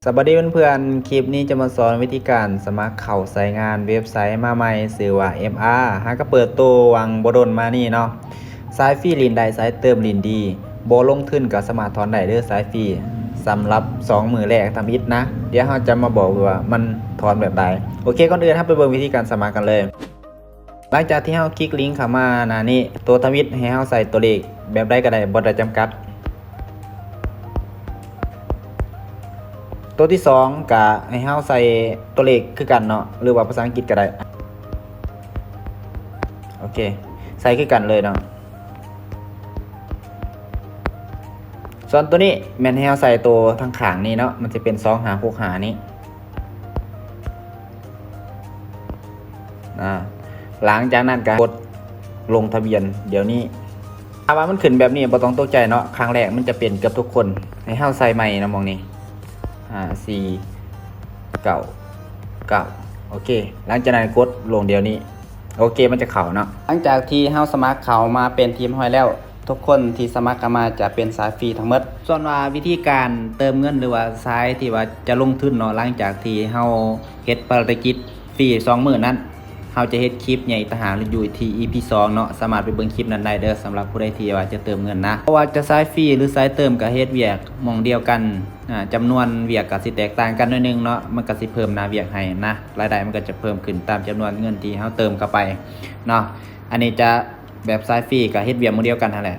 สวัสดีเพื่อนๆคลิปนี้จะมาสอนวิธีการสมัครเข้าใช้งานเว็บไซต์มาใหม่ชื่อว่า MR หากก็เปิดตัววังบ่ดนมานี่เนาะสายฟรีลินได้สายเติมลินดีบ่ลงทุนกับสมาร์ทถอนได้เด้อสายฟรีสำหรับ2มื้อแรกทำอิฐนะเดี๋ยวเราจะมาบอกว่ามันถอนแบบใดโอเคก่อนอื่นครับไปเบิ่งวิธีการสมัครกันเลยหลังจากที่เราคลิกลิงก์เข้ามาหน้านี้ตัวทวิตให้เราใส่ตัวเลขแบบใดก็ได้บ่ได้จำกัดตัวที่2ก็ให้เฮาใส่ตัวเลขคือกันเนาะหรือว่าภาษาอังกฤษก็ได้โอเคใส่คือกันเลยเนาะส่วนตัวนี้แม่นให้เฮาใส่ตัวทางข้างนี้เนาะมันจะเป็น2565นี้หลังจากนั้นก็กดลงทะเบียนเดี๋ยวนี้ถ้าว่ามันขึ้นแบบนี้บ่ต้องตกใจเนาะครั้งแรกมันจะเป็นกับทุกคนให้เฮาใส่ใหม่นะมองนี้4 9 9โอเคหลังจากนั้นกดลงเดี๋ยวนี้โอเคมันจะเข้าเนาะหลังจากที่เฮาสมัครเข้ามาเป็นทีมห้อยแล้วทุกคนที่สมัครเข้ามาจะเป็นสายฟรีทั้งหมดส่วนว่าวิธีการเติมเงินหรือว่าสายที่ว่าจะลงทุนเนาะหลังจากที่เฮาเฮ็ดภารกิจฟรี20,000นั้นเฮาจะเฮ็ดคลิปใหญ่ทหารอยู่ที่ EP 2เนาะสามารถไปเบิ่งคลิปนั้นได้เด้อสำหรับผู้ใดที่ว่าจะเติมเงินนะเพราะว่าจะสายฟรีหรือสายเติมก็เฮ็ดเวียกหม่องเดียวกันจำนวนเวียกก็สิแตกต่างกันหน่อยนึงเนาะมันก็สิเพิ่มหน้าเวียกให้นะรายได้มันก็จะเพิ่มขึ้นตามจำนวนเงินที่เฮาเติมเข้าไปเนาะอันนี้จะแบบสายฟรีก็เฮ็ดเวียกหม่องเดียวกันนั่นแหละ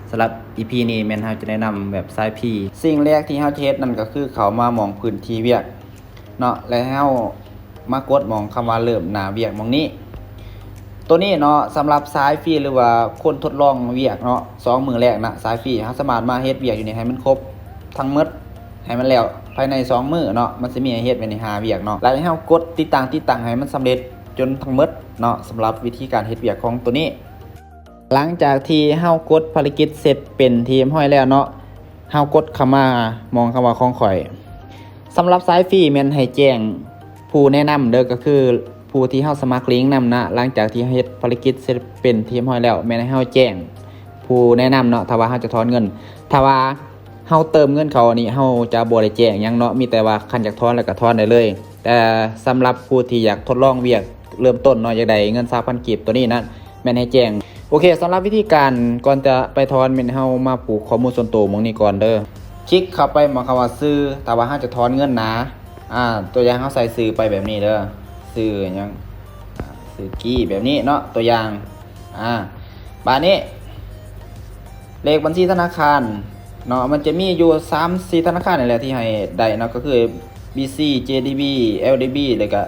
สำหรับ EP นี้แม่นเฮาจะแนะนำแบบสายฟรีสิ่งแรกที่เฮาจะเฮ็ดนั่นก็คือเข้ามามองพื้นที่เวียกเนาะแล้วเฮามากดมองคำว่าเริ่มหน้าเวียกมองนี้ตัวนี้เนาะสำหรับสายฟรีหรือว่าคนทดลองเวียกเนาะ2 มื้อแรกนะสายฟรีเฮาสามารถมาเฮ็ดเวียกอยู่นี่ให้มันครบทั้งหมดให้มันแล้วภายใน2 มื้อเนาะมันสิมีให้เฮ็ดไว้ใน5เวียกเนาะแล้วให้เฮากดติดตั้งให้มันสำเร็จจนทั้งหมดเนาะสำหรับวิธีการเฮ็ดเวียกของตัวนี้หลังจากที่เฮากดภารกิจเสร็จเป็นทีมห้อยแล้วเนาะเฮากดเข้ามามองคำว่าของข่อยสำหรับสายฟรีแม่นให้แจ้งผู้แนะนำเด้อก็คือผู้ที่เฮาสมัครลิงก์นำนะหลังจากที่เฮ็ดภารกิจเสร็จเป็นทีมห้อยแล้วแม่นให้เฮาแจ้งผู้แนะนำเนาะถ้าว่าเฮาจะถอนเงินถ้าว่าเฮาเติมเงินเขานี่เฮาจะบ่ได้แจ้งหยังเนาะมีแต่ว่าคันอยากถอนแล้วก็ถอนได้เลยแต่สำหรับผู้ที่อยากทดลองเวียกเริ่มต้นเนาะอยากได้เงิน 3,000 กีบตัวนี้นะแม่นให้แจ้งโอเคสำหรับวิธีการก่อนจะไปถอนแม่นเฮามาผูกข้อมูลส่วนตัวหม้องนี้ก่อนเด้อคลิกเข้าไปหม้องคำว่าซื้อถ้าว่าเฮาจะถอนเงินนะตัวอย่างเฮาใส่ซื้อไปแบบนี้เด้อซื้อหยังซื้อกี้แบบนี้เนาะตัวอย่างบาทนี้เลขบัญชีธนาคารเนาะมันจะมีอยู่3-4ธนาคารนี่แหละที่ให้ได้เนาะก็คือ BC JDB LDB แล้วก็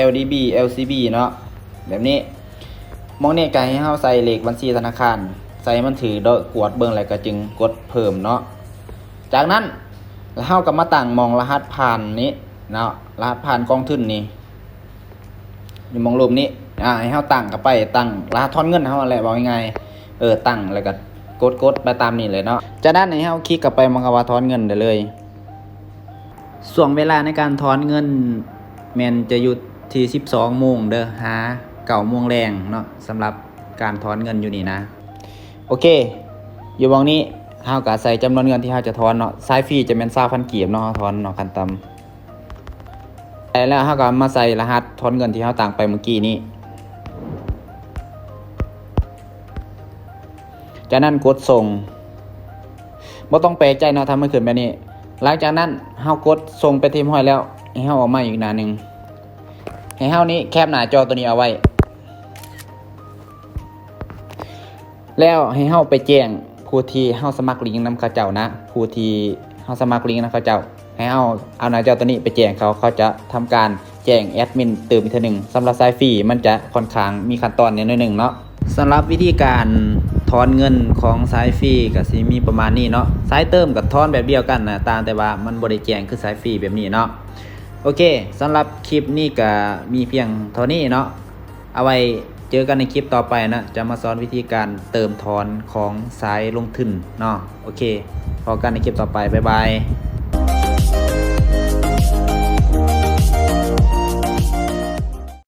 LDB LCB เนาะแบบนี้มองนี่ก็ให้เฮาใส่เลขบัญชีธนาคารใส่มันถือโดยกวดเบิ่งแล้วก็จึงกดเพิ่มเนาะจากนั้นเฮาก็มาตั้งมองรหัสผ่านนี้เนาะรหัสผ่านกองทุนนี่อยู่มองรูปนี้ให้เฮาตั้งเข้าไปตั้งรหัสถอนเงินเฮาแหละบอกง่ายๆตั้งแล้วก็กดไปตามนี้เลยเนาะจากนั้นให้เฮาคลิกเข้าไปมองคำว่าถอนเงินได้เลยช่วงเวลาในการถอนเงินแม่นจะอยู่ที่ 12 โมงเด้อหา9 โมงแรงเนาะสำหรับการถอนเงินอยู่นี่นะโอเคอยู่มองนี้เฮาก็ใส่จำนวนเงินที่เฮาจะถอนเนาะสายฟรีจะแม่น 20,000 กีบเนาะถอนเนาะขั้นต่ำแล้วเฮาก็มาใส่รหัสถอนเงินที่เฮาตั้งไปเมื่อกี้นี้จากนั้นกดส่งบ่ต้องแปลกใจเนาะทำให้ขึ้นแบบนี้หลังจากนั้นเฮากดส่งไปทีมห้อยแล้วให้เฮาออกมาอีกหน้านึงให้เฮานี้แคปหน้าจอตัวนี้เอาไว้แล้วให้เฮาไปแจ้งผู้ที่เฮาสมัครลิงก์นำเขาเจ้านะผู้ที่เฮาสมัครลิงก์นำเขาเจ้าให้เอาหน้าจอตัวนี้ไปแจ้งเขาจะทำการแจ้งแอดมินเติมอีกทีนึงสำหรับสายฟรีมันจะค่อนข้างมีขั้นตอนนิดนึงเนาะสำหรับวิธีการถอนเงินของสายฟรีก็สิมีประมาณนี้เนาะสายเติมกับถอนแบบเดียวกันนะต่างแต่ว่ามันบ่ได้แจ้งคือสายฟรีแบบนี้เนาะโอเคสำหรับคลิปนี้ก็มีเพียงเท่านี้เนาะเอาไว้เจอกันในคลิปต่อไปนะจะมาสอนวิธีการเติมถอนของสายลงทุนเนาะโอเคพบกันในคลิปต่อไปบ๊ายบาย